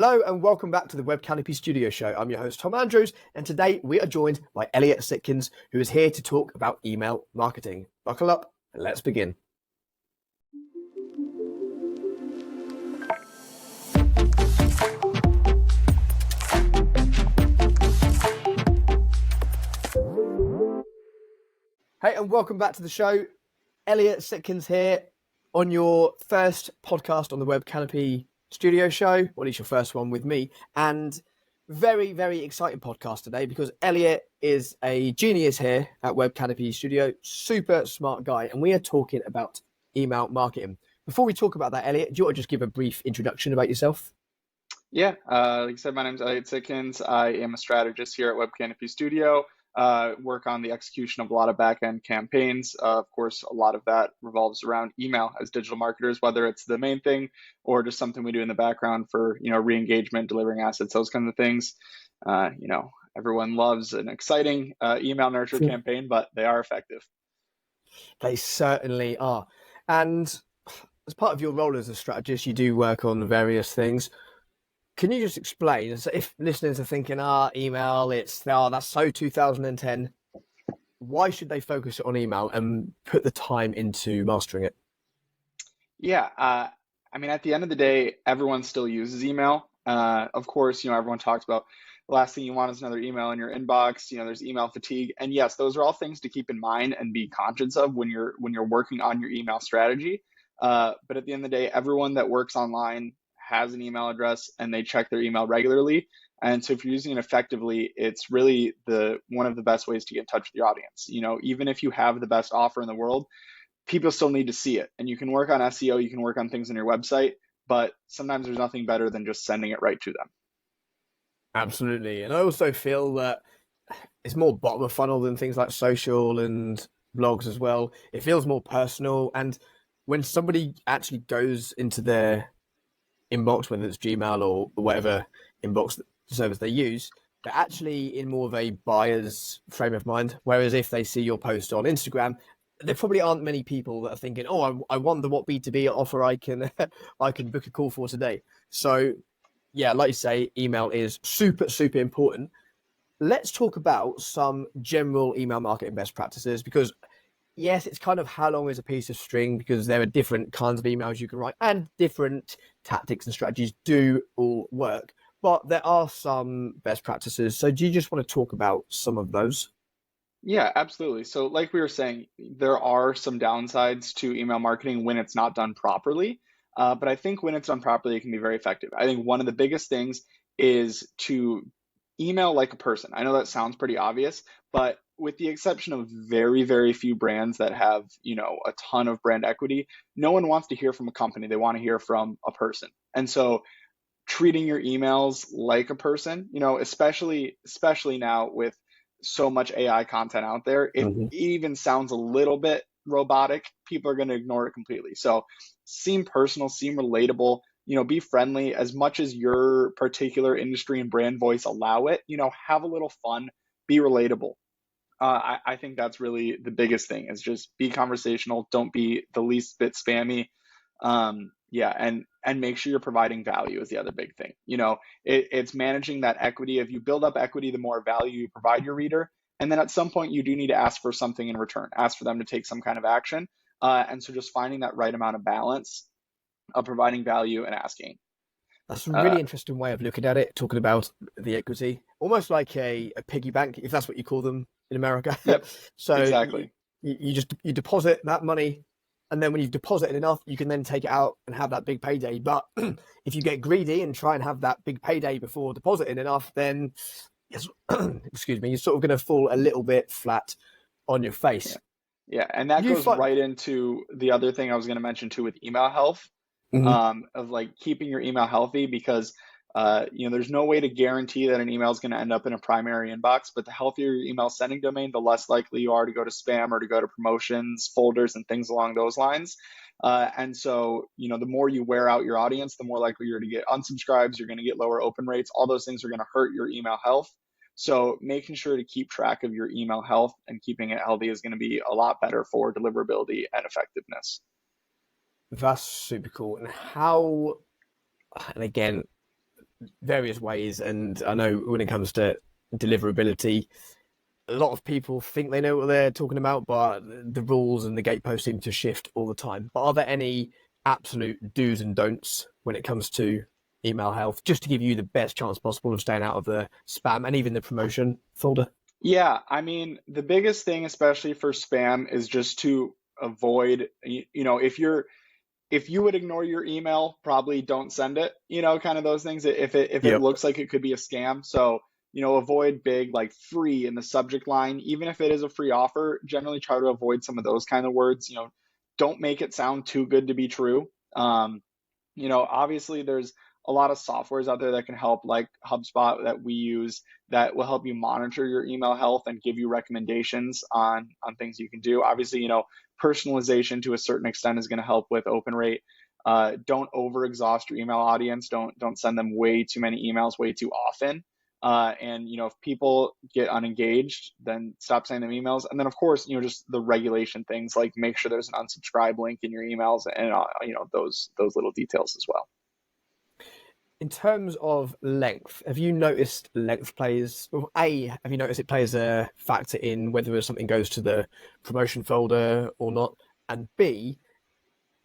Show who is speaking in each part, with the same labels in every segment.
Speaker 1: Hello and welcome back to the Web Canopy Studio Show. I'm your host, Tom Andrews, and today we are joined by Elliot Sitkins, who is here to talk about email marketing. Buckle up and let's begin. Hey, and welcome back to the show. Elliot Sitkins here on your first podcast on the Web Canopy Studio Show, or at least your first one with me, and very, very exciting podcast today because Elliot is a genius here at Web Canopy Studio, super smart guy, and we are talking about email marketing. Before we talk about that, Elliot, do you want to just give a brief introduction about yourself?
Speaker 2: Yeah, like I said, my name is Elliot Sitkins. I am a strategist here at Web Canopy Studio. Work on the execution of a lot of back-end campaigns. Of course, a lot of that revolves around email as digital marketers, whether it's the main thing or just something we do in the background for, re-engagement, delivering assets, those kinds of things. Everyone loves an exciting email nurture campaign, but they are effective.
Speaker 1: They certainly are. And as part of your role as a strategist, you do work on various things. Can you just explain, so if listeners are thinking, email, that's so 2010, why should they focus on email and put the time into mastering it?
Speaker 2: Yeah, at the end of the day, everyone still uses email. Of course, everyone talks about the last thing you want is another email in your inbox. There's email fatigue, and yes, those are all things to keep in mind and be conscious of when you're working on your email strategy. But at the end of the day, everyone that works online has an email address and they check their email regularly. And so if you're using it effectively, it's really one of the best ways to get in touch with your audience. Even if you have the best offer in the world, people still need to see it. And you can work on SEO, you can work on things on your website, but sometimes there's nothing better than just sending it right to them.
Speaker 1: Absolutely. And I also feel that it's more bottom of funnel than things like social and blogs as well. It feels more personal. And when somebody actually goes into their inbox, whether it's Gmail or whatever inbox service they use, they're actually in more of a buyer's frame of mind. Whereas if they see your post on Instagram, there probably aren't many people that are thinking, I wonder what B2B offer I can book a call for today. So yeah, like you say, email is super, super important. Let's talk about some general email marketing best practices because yes, it's kind of how long is a piece of string because there are different kinds of emails you can write and different tactics and strategies do all work, but there are some best practices. So do you just want to talk about some of those?
Speaker 2: Yeah, absolutely. So like we were saying, there are some downsides to email marketing when it's not done properly. But I think when it's done properly, it can be very effective. I think one of the biggest things is to email like a person. I know that sounds pretty obvious, but with the exception of very, very few brands that have, a ton of brand equity, no one wants to hear from a company. They want to hear from a person. And so treating your emails like a person, especially now with so much AI content out there, if it even sounds a little bit robotic, people are going to ignore it completely. So seem personal, seem relatable, be friendly as much as your particular industry and brand voice allow it, have a little fun, be relatable. I think that's really the biggest thing is just be conversational. Don't be the least bit spammy. And make sure you're providing value is the other big thing. It's managing that equity. If you build up equity, the more value you provide your reader. And then at some point, you do need to ask for something in return, ask for them to take some kind of action. And so just finding that right amount of balance of providing value and asking.
Speaker 1: That's a really interesting way of looking at it, talking about the equity, almost like a piggy bank, if that's what you call them in America.
Speaker 2: Yep,
Speaker 1: So
Speaker 2: exactly.
Speaker 1: you deposit that money, and then when you've deposited enough, you can then take it out and have that big payday. But if you get greedy and try and have that big payday before depositing enough, then excuse me, you're sort of going to fall a little bit flat on your face.
Speaker 2: Yeah, and that goes right into the other thing I was going to mention too with email health, of like keeping your email healthy because there's no way to guarantee that an email is going to end up in a primary inbox, but the healthier your email sending domain, the less likely you are to go to spam or to go to promotions, folders, and things along those lines. And so, the more you wear out your audience, the more likely you're to get unsubscribes, you're going to get lower open rates. All those things are going to hurt your email health. So making sure to keep track of your email health and keeping it healthy is going to be a lot better for deliverability and effectiveness.
Speaker 1: That's super cool. And again, various ways. And I know when it comes to deliverability, a lot of people think they know what they're talking about, but the rules and the gateposts seem to shift all the time. But are there any absolute do's and don'ts when it comes to email health, just to give you the best chance possible of staying out of the spam and even the promotion folder?
Speaker 2: Yeah, I mean, the biggest thing, especially for spam, is just to avoid, if you would ignore your email, probably don't send it, kind of those things if it
Speaker 1: Yep.
Speaker 2: looks like it could be a scam. So, avoid big like free in the subject line. Even if it is a free offer, generally try to avoid some of those kind of words. Don't make it sound too good to be true. Obviously there's a lot of softwares out there that can help, like HubSpot that we use, that will help you monitor your email health and give you recommendations on things you can do. Obviously, personalization to a certain extent is going to help with open rate. Don't over exhaust your email audience. Don't send them way too many emails way too often. And if people get unengaged, then stop sending them emails. And then of course, just the regulation things, like make sure there's an unsubscribe link in your emails, and those little details as well.
Speaker 1: In terms of length, have you noticed length plays? Well, A, have you noticed it plays a factor in whether something goes to the promotion folder or not? And B,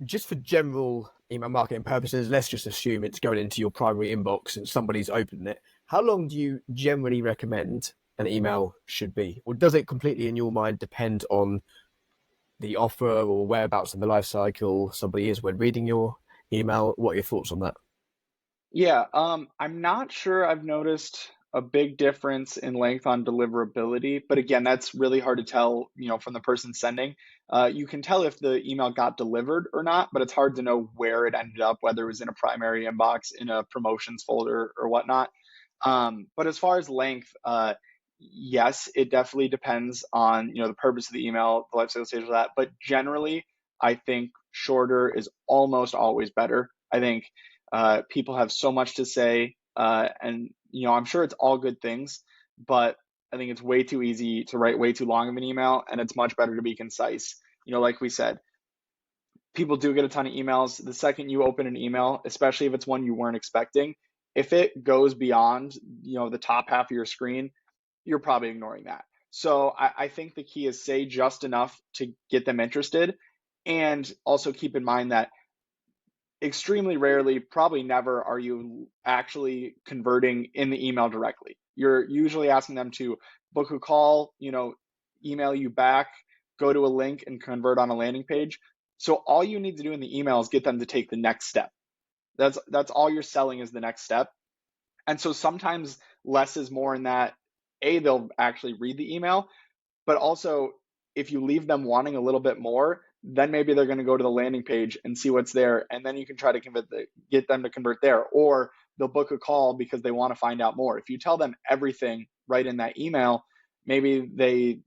Speaker 1: just for general email marketing purposes, let's just assume it's going into your primary inbox and somebody's opened it. How long do you generally recommend an email should be? Or does it completely, in your mind, depend on the offer or whereabouts in the life cycle somebody is when reading your email? What are your thoughts on that?
Speaker 2: Yeah, I'm not sure I've noticed a big difference in length on deliverability, but again, that's really hard to tell, from the person sending. You can tell if the email got delivered or not, but it's hard to know where it ended up, whether it was in a primary inbox, in a promotions folder, or whatnot. But as far as length, yes, it definitely depends on, the purpose of the email, the life cycle stage of that. But generally, I think shorter is almost always better. I think people have so much to say, and I'm sure it's all good things, but I think it's way too easy to write way too long of an email, and it's much better to be concise. Like we said, people do get a ton of emails. The second you open an email, especially if it's one you weren't expecting, if it goes beyond the top half of your screen, you're probably ignoring that. So I think the key is say just enough to get them interested, and also keep in mind that extremely rarely, probably never, are you actually converting in the email directly. You're usually asking them to book a call, email you back, go to a link and convert on a landing page. So all you need to do in the email is get them to take the next step. That's all you're selling, is the next step. And so sometimes less is more in that, A, they'll actually read the email, but also, if you leave them wanting a little bit more, then maybe they're going to go to the landing page and see what's there, and then you can try to get them to convert there, or they'll book a call because they want to find out more. If you tell them everything right in that email, maybe they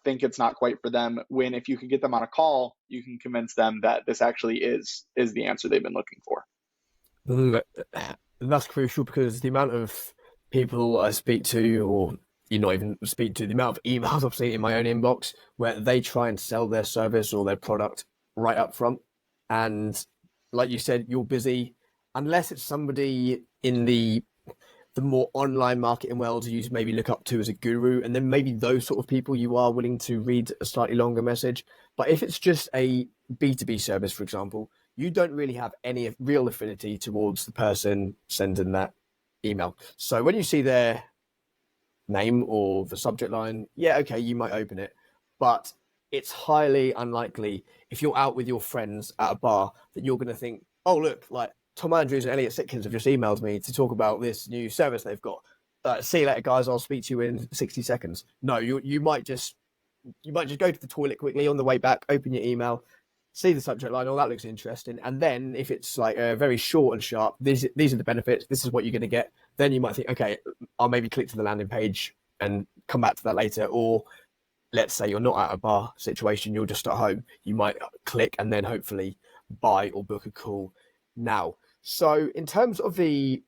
Speaker 2: think it's not quite for them. When if you can get them on a call, you can convince them that this actually is the answer they've been looking for.
Speaker 1: Mm, that's crucial because the amount of people I speak to, or you not even speak to, the amount of emails I've seen in my own inbox where they try and sell their service or their product right up front. And like you said, you're busy, unless it's somebody in the more online marketing world you maybe look up to as a guru, and then maybe those sort of people you are willing to read a slightly longer message. But if it's just a B2B service, for example, you don't really have any real affinity towards the person sending that email. So when you see their name or the subject line, yeah, okay, you might open it, but it's highly unlikely if you're out with your friends at a bar that you're going to think, oh, look, like Tom Andrews and Elliot Sitkins have just emailed me to talk about this new service they've got. See you later, guys. I'll speak to you in 60 seconds. No, you might just go to the toilet quickly on the way back, open your email, see the subject line. Oh, that looks interesting. And then if it's like very short and sharp, these are the benefits. This is what you're going to get. Then you might think, okay, I'll maybe click to the landing page and come back to that later. Or let's say you're not at a bar situation, you're just at home. You might click and then hopefully buy or book a call now. So in terms of the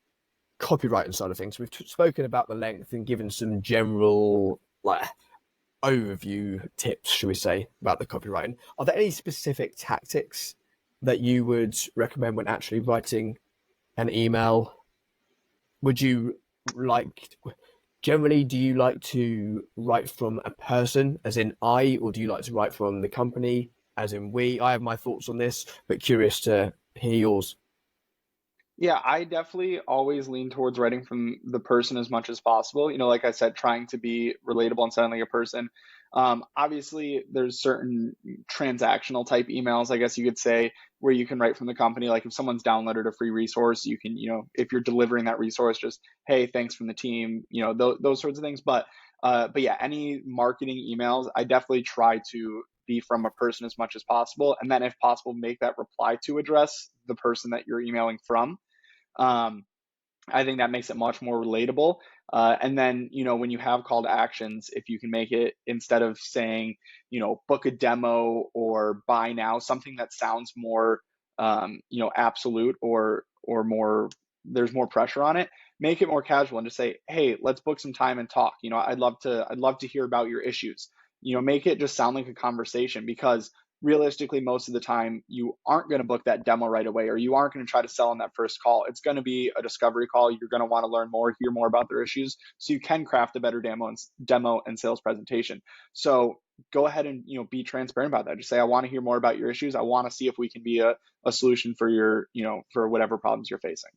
Speaker 1: copywriting side of things, we've spoken about the length and given some general like overview tips, should we say, about the copywriting. Are there any specific tactics that you would recommend when actually writing an email? would you like, generally, do you like to write from a person, as in I, or do you like to write from the company, as in we? I have my thoughts on this, but curious to hear yours.
Speaker 2: Yeah, I definitely always lean towards writing from the person as much as possible. Like I said, trying to be relatable and sound like a person. Obviously, there's certain transactional type emails, I guess you could say, where you can write from the company. Like if someone's downloaded a free resource, you can, if you're delivering that resource, just, hey, thanks from the team, those sorts of things. But yeah, any marketing emails, I definitely try to be from a person as much as possible, and then if possible, make that reply to address the person that you're emailing from. um, I think that makes it much more relatable. And then, when you have call to actions, if you can make it, instead of saying, book a demo or buy now, something that sounds more, absolute, or more, there's more pressure on it. Make it more casual and just say, hey, let's book some time and talk. I'd love to hear about your issues. Make it just sound like a conversation, because realistically, most of the time, you aren't going to book that demo right away, or you aren't going to try to sell on that first call. It's going to be a discovery call. You're going to want to learn more, hear more about their issues, so you can craft a better demo and sales presentation. So go ahead and be transparent about that. Just say, I want to hear more about your issues. I want to see if we can be a solution for for whatever problems you're facing.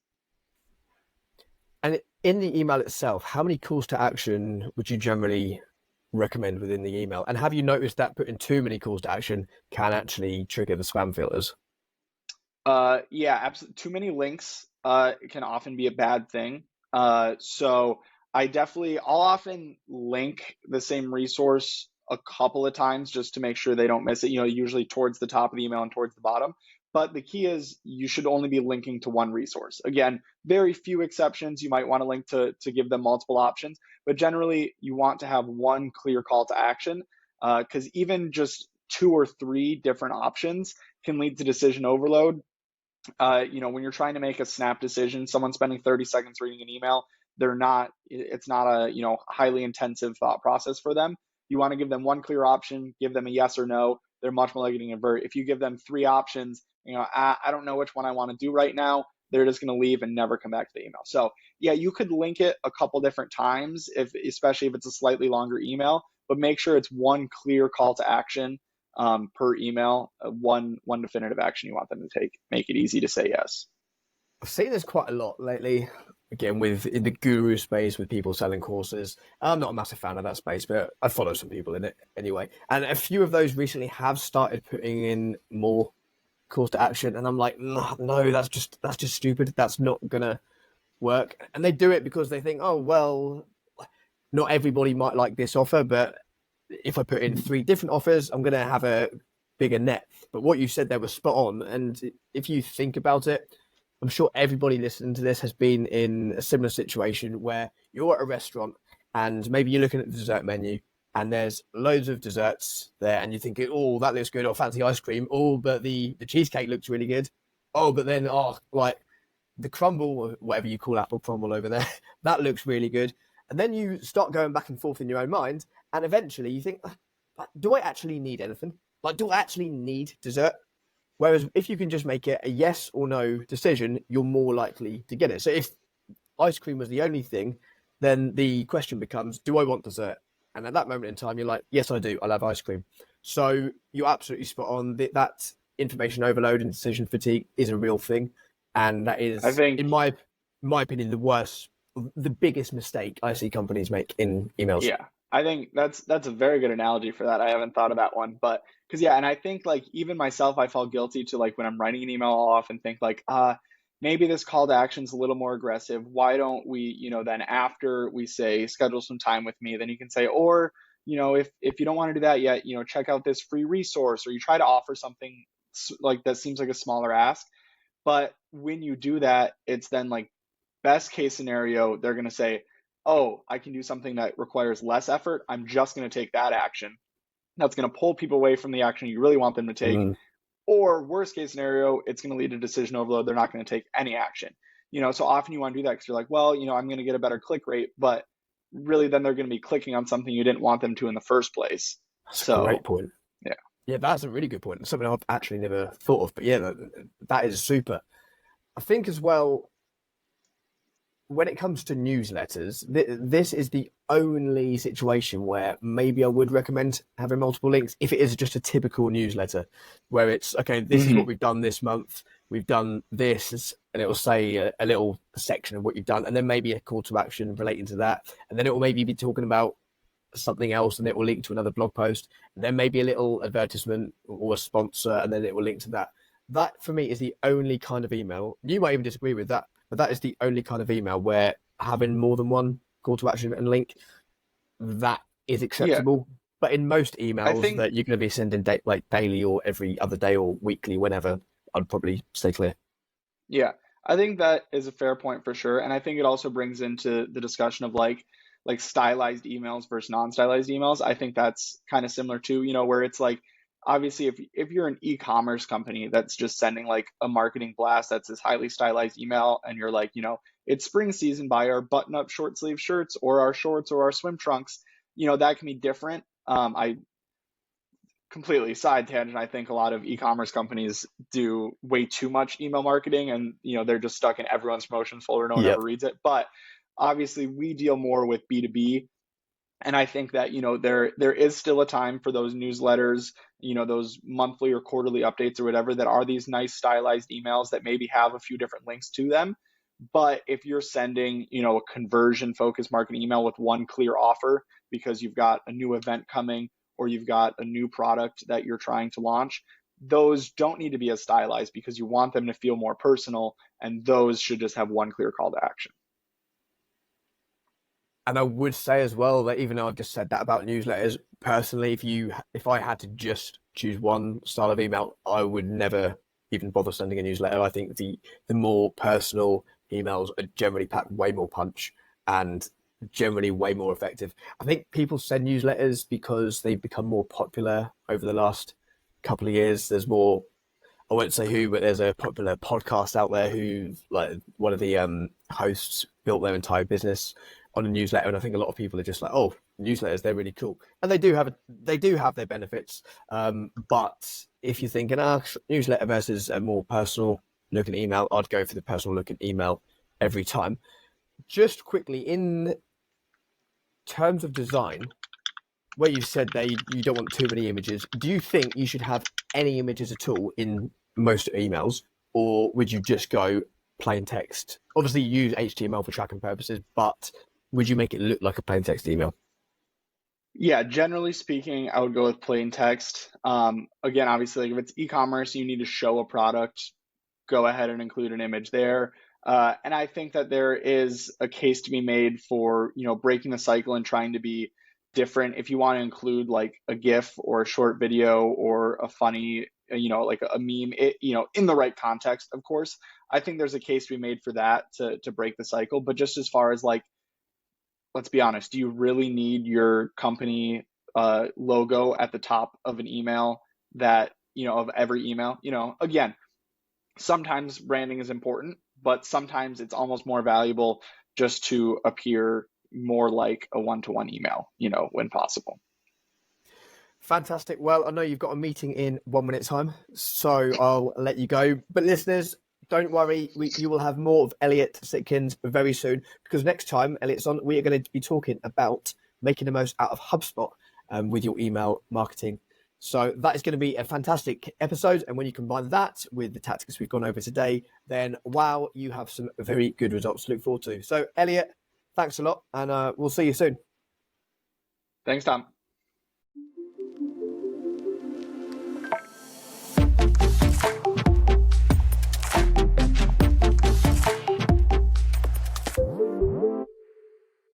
Speaker 1: And in the email itself, how many calls to action would you generally recommend within the email? And have you noticed that putting too many calls to action can actually trigger the spam filters?
Speaker 2: Yeah, absolutely. Too many links can often be a bad thing. So I'll often link the same resource a couple of times just to make sure they don't miss it, usually towards the top of the email and towards the bottom. But the key is you should only be linking to one resource. Again, very few exceptions. You might want to link to give them multiple options, but generally you want to have one clear call to action, because even just two or three different options can lead to decision overload. When you're trying to make a snap decision, someone spending 30 seconds reading an email, it's not a, highly intensive thought process for them. You want to give them one clear option, give them a yes or no. They're much more likely to convert. If you give them three options, I don't know which one I want to do right now, they're just going to leave and never come back to the email. So yeah, you could link it a couple different times, especially if it's a slightly longer email, but make sure it's one clear call to action per email, one definitive action you want them to take. Make it easy to say yes.
Speaker 1: I've seen this quite a lot lately. Again, with in the guru space, with people selling courses. I'm not a massive fan of that space, but I follow some people in it anyway. And a few of those recently have started putting in more calls to action, and I'm like, no, no, that's just stupid. That's not gonna work. And they do it because they think, oh well, not everybody might like this offer, but if I put in three different offers, I'm gonna have a bigger net. But what you said there was spot on. And if you think about it, I'm sure everybody listening to this has been in a similar situation where you're at a restaurant and maybe you're looking at the dessert menu and there's loads of desserts there and you're thinking, oh, that looks good, or fancy ice cream. Oh, but the cheesecake looks really good. Oh, but then, oh, like the crumble, or whatever you call apple crumble over there, that looks really good. And then you start going back and forth in your own mind. And eventually you think, do I actually need anything? Like, do I actually need dessert? Whereas if you can just make it a yes or no decision, you're more likely to get it. So if ice cream was the only thing, then the question becomes, do I want dessert? And at that moment in time, you're like, yes, I do. I'll have ice cream. So you're absolutely spot on. That information overload and decision fatigue is a real thing. And that
Speaker 2: I
Speaker 1: is,
Speaker 2: think,
Speaker 1: in my opinion, the biggest mistake I see companies make in emails.
Speaker 2: yeah, I think that's a very good analogy for that. I haven't thought of that one, but because yeah, and I think like even myself, I fall guilty to, like, when I'm writing an email, I'll often think like, maybe this call to action's a little more aggressive. Why don't we, then after we say schedule some time with me, then you can say, or if you don't want to do that yet, check out this free resource, or you try to offer something like that seems like a smaller ask. But when you do that, it's then like, best case scenario, they're going to say, oh, I can do something that requires less effort. I'm just going to take that action. That's going to pull people away from the action you really want them to take.
Speaker 1: Mm.
Speaker 2: Or worst case scenario, it's going to lead to decision overload. They're not going to take any action. So often you want to do that because you're like, well, I'm going to get a better click rate, but really then they're going to be clicking on something you didn't want them to in the first place.
Speaker 1: That's a great
Speaker 2: So
Speaker 1: point.
Speaker 2: yeah.
Speaker 1: Yeah, that's a really good point. Something I've actually never thought of. But yeah, that is super. I think as well, when it comes to newsletters, this is the only situation where maybe I would recommend having multiple links if it is just a typical newsletter where it's, okay, this is what
Speaker 2: Hmm.
Speaker 1: we've done this month. We've done this, and it will say a little section of what you've done, and then maybe a call to action relating to that. And then it will maybe be talking about something else, and it will link to another blog post. And then maybe a little advertisement or a sponsor, and then it will link to that. That for me is the only kind of email. You might even disagree with that, but that is the only kind of email where having more than one call to action and link, that is
Speaker 2: Yeah,
Speaker 1: acceptable. But in most
Speaker 2: I
Speaker 1: emails
Speaker 2: think
Speaker 1: that you're going to be sending like daily or every other day or weekly, whenever, I'd probably stay clear.
Speaker 2: Yeah, I think that is a fair point for sure, and I think it also brings into the discussion of like stylized emails versus non-stylized emails. I think that's kind of similar too, where it's like obviously if you're an e-commerce company that's just sending like a marketing blast that's this highly stylized email, and you're like, it's spring season, buy our button-up short sleeve shirts or our shorts or our swim trunks, that can be different. I completely side tangent. I think a lot of e-commerce companies do way too much email marketing, and they're just stuck in everyone's promotions folder. No one ever
Speaker 1: Yep.
Speaker 2: reads it. But obviously, we deal more with B2B, and I think that there is still a time for those newsletters, those monthly or quarterly updates or whatever, that are these nice stylized emails that maybe have a few different links to them. But if you're sending, a conversion focused marketing email with one clear offer because you've got a new event coming or you've got a new product that you're trying to launch, those don't need to be as stylized because you want them to feel more personal, and those should just have one clear call to action.
Speaker 1: And I would say as well that even though I've just said that about newsletters, personally, if I had to just choose one style of email, I would never even bother sending a newsletter. I think the more personal emails are generally packed way more punch and generally way more effective. I think people send newsletters because they've become more popular over the last couple of years. There's more, I won't say who, but there's a popular podcast out there who, like, one of the hosts built their entire business on a newsletter, and I think a lot of people are just like, oh, newsletters, they're really cool, and they do have their benefits. But if you're thinking, newsletter versus a more personal looking email, I'd go for the personal looking email every time. Just quickly, in terms of design, where you said you don't want too many images, do you think you should have any images at all in most emails, or would you just go plain text? Obviously, you use HTML for tracking purposes, but would you make it look like a plain text email?
Speaker 2: Yeah, generally speaking, I would go with plain text. Again, obviously, like if it's e-commerce, you need to show a product, go ahead and include an image there. And I think that there is a case to be made for, breaking the cycle and trying to be different. If you want to include like a GIF or a short video or a funny, like a meme, in the right context, of course, I think there's a case to be made for that to break the cycle. But just as far as like, let's be honest, do you really need your company logo at the top of an email that, of every email? Again, sometimes branding is important, but sometimes it's almost more valuable just to appear more like a one-to-one email, when possible.
Speaker 1: Fantastic. Well, I know you've got a meeting in 1 minute time, so I'll let you go. But listeners, don't worry, you will have more of Elliot Sitkins very soon, because next time Elliot's on, we are going to be talking about making the most out of HubSpot with your email marketing. So that is going to be a fantastic episode. And when you combine that with the tactics we've gone over today, then wow, you have some very good results to look forward to. So Elliot, thanks a lot, and we'll see you soon.
Speaker 2: Thanks, Tom.